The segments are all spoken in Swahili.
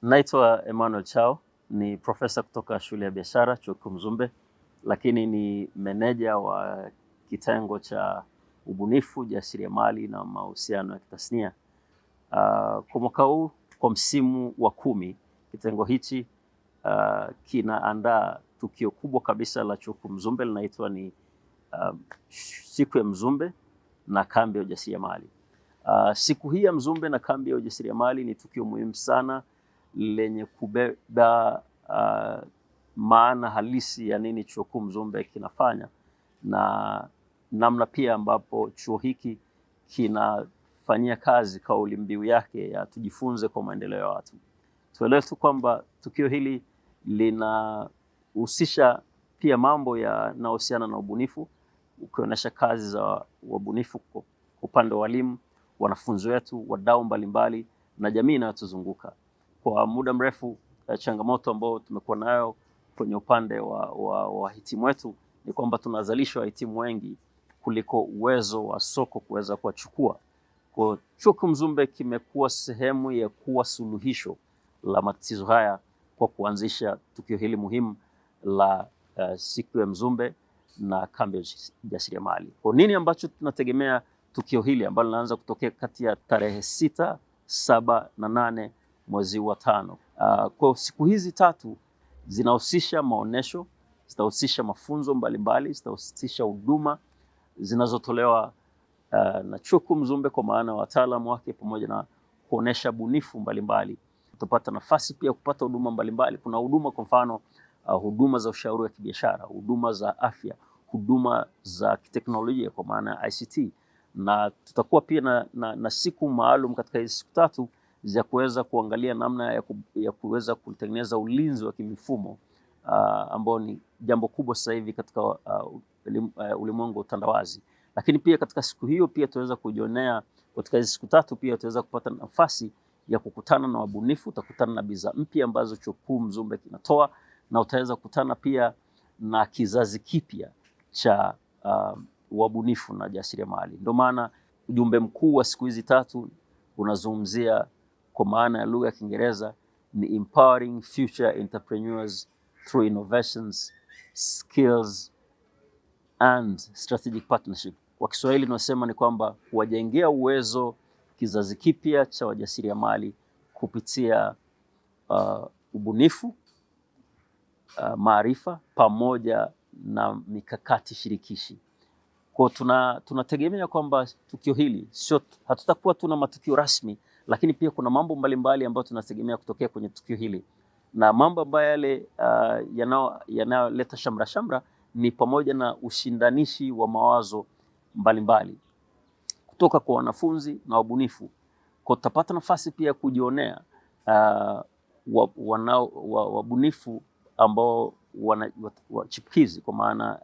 Naitwa Emmanuel Chao, ni profesa kutoka shule ya biashara Chuo Kikuu Mzumbe, lakini ni meneja wa kitengo cha ubunifu, jasiriamali na mahusiano ya kitasnia. Kwa mwaka huu, kwa msimu wa 10, kitengo hichi kinaandaa tukio kubwa kabisa la Chuo Kikuu Mzumbe, linaitwa ni siku ya Mzumbe na kambi ya ujasiriamali. Siku hii ya Mzumbe na kambi ya ujasiriamali ni tukio muhimu sana lenye kubeba maana halisi ya nini Chuo Kikuu Mzumbe kinafanya na namna pia ambapo chuo hiki kinafanyia kazi kauli mbiu yake ya tujifunze kwa maendeleo ya watu. Tuelewe tu kwamba tukio hili linahusisha pia mambo yanayohusiana na ubunifu, ukionyesha kazi za wabunifu kwa upande wa walimu, wanafunzi wetu, wadau mbalimbali na jamii inayotuzunguka. Kwa muda mrefu changamoto ambayo tumekuwa nayo kwenye upande wa wahitimu wetu ni kwamba tunazalisha wahitimu wengi kuliko uwezo wa soko kuweza kuwachukua. Kwa Chuo Kikuu Mzumbe kimekuwa sehemu ya kuwa suluhisho la matatizo haya kwa kuanzisha tukio hili muhimu la siku ya Mzumbe na kambi ya ujasiriamali. Kwa nini ambacho tunategemea tukio hili ambalo linaanza kutokea kati ya tarehe 6, 7 na 8 mwezi wa 5. Kwa siku hizi 3 zinahusisha maonesho, zitahusisha mafunzo mbalimbali, zitahusisha huduma zinazotolewa na Chuo Kikuu Mzumbe kwa maana wataalamu wake pamoja na kuonesha bunifu mbalimbali. Tutapata nafasi pia kupata huduma mbalimbali. Kuna huduma kwa mfano huduma za ushauri wa kibiashara, huduma za afya, huduma za kiteknolojia kwa maana ICT, na tutakuwa pia na siku maalum katika hizi siku 3 za kuweza kuangalia namna ya kuweza kutengeneza ulinzi wa kimifumo ambao ni jambo kubwa sasa hivi katika ulimwengu wa utandawazi. Lakini pia katika siku hiyo pia tutaweza kujionea, katika hizi siku 3 pia tutaweza kupata nafasi ya kukutana na wabunifu, utakutana na bidhaa mpya ambazo Chuo Kikuu Mzumbe kinatoa, na utaweza kukutana pia na kizazi kipya cha wabunifu na jasiriamali. Ndio maana ujumbe mkuu wa siku hizi 3 unazungumzia kwa maana ya lugha ya Kiingereza ni empowering future entrepreneurs through innovations, skills and strategic partnership. Kwa Kiswahili tunasema ni kwamba kuwajengea uwezo kizazi kipya cha wajasiriamali kupitia ubunifu, maarifa pamoja na mikakati shirikishi. Kwa tunategemea kwamba tukio hili sio hatutakuwa tuna matukio rasmi, lakini pia kuna mambo mbalimbali ambayo tunategemea kutokea kwenye tukio hili, na mambo ambayo yale yanayoleta shamra ni pamoja na ushindanishi wa mawazo mbalimbali kutoka kwa wanafunzi na wabunifu. Kwa tutapata nafasi pia kujionea wabunifu ambao chipukizi kwa maana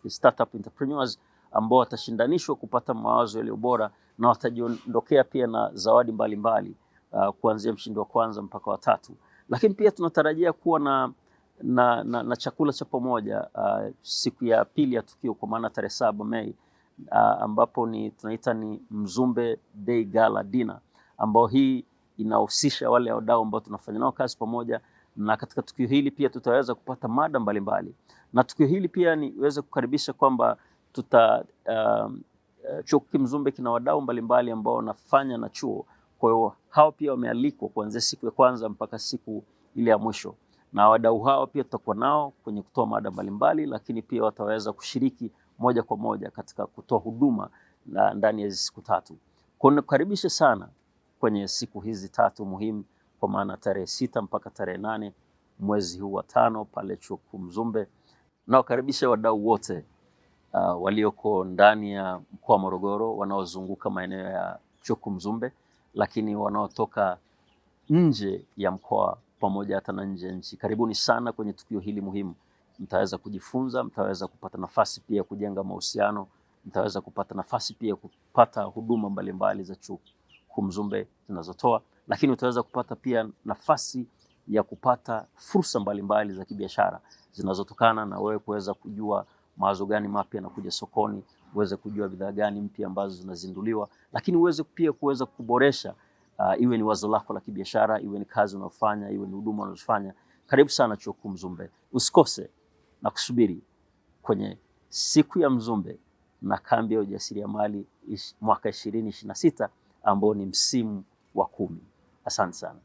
startup entrepreneurs ambao watashindanishwa kupata mawazo yaliyo bora na watajiondokea pia na zawadi mbalimbali kuanzia mshindi wa kwanza mpaka wa 3. Lakini pia tunatarajia kuwa na chakula cha pamoja siku ya pili ya tukio kwa maana tarehe 7 Mei ambapo tunaita ni Mzumbe Day Gala Dinner, ambao hii inahusisha wale wadau ambao tunafanya nao kazi pamoja, na katika tukio hili pia tutaweza kupata mada mbalimbali. Na tukio hili pia niweze kukaribisha kwamba Chuo Kikuu Mzumbe kina wadau mbalimbali ambao wanafanya na chuo. Kwa hiyo hao pia wamealikwa kuanzia siku ya kwanza mpaka siku ile ya mwisho, na wadau hao pia tutakuwa nao kwenye kutoa mada mbalimbali, lakini pia wataweza kushiriki moja kwa moja katika kutoa huduma ndani ya hizi siku 3. Kwa hiyo nakukaribisha sana kwenye siku hizi 3 muhimu kwa maana tarehe 6 mpaka tarehe 8 mwezi huu wa 5 pale Chuo Kikuu Mzumbe. Na wakaribisha wadau wote walioko ndani ya mkoa wa Morogoro, wanaozunguka maeneo ya Chuo Kikuu Mzumbe, lakini wanaotoka nje ya mkoa pamoja hata na nje ya nchi. Karibuni sana kwenye tukio hili muhimu. Mtaweza kujifunza, mtaweza kupata nafasi pia kujenga mahusiano, mtaweza kupata nafasi pia kupata huduma mbalimbali za Chuo Kikuu Mzumbe zinazotoa, lakini utaweza kupata pia nafasi ya kupata fursa mbalimbali za kibiashara zinazotokana na wewe kuweza kujua mawazo gani mapya yanakuja sokoni, uweze kujua bidhaa gani mpya ambazo zinazinduliwa, lakini uweze pia kuweza kuboresha iwe ni wazo lako la kibiashara, iwe ni kazi unayofanya, iwe ni huduma unazofanya. Karibu sana Chuo Kikuu Mzumbe. Usikose na kusubiri kwenye siku ya Mzumbe na kambi ya ujasiriamali mwaka 2026 ambao ni msimu wa 10. Asante sana.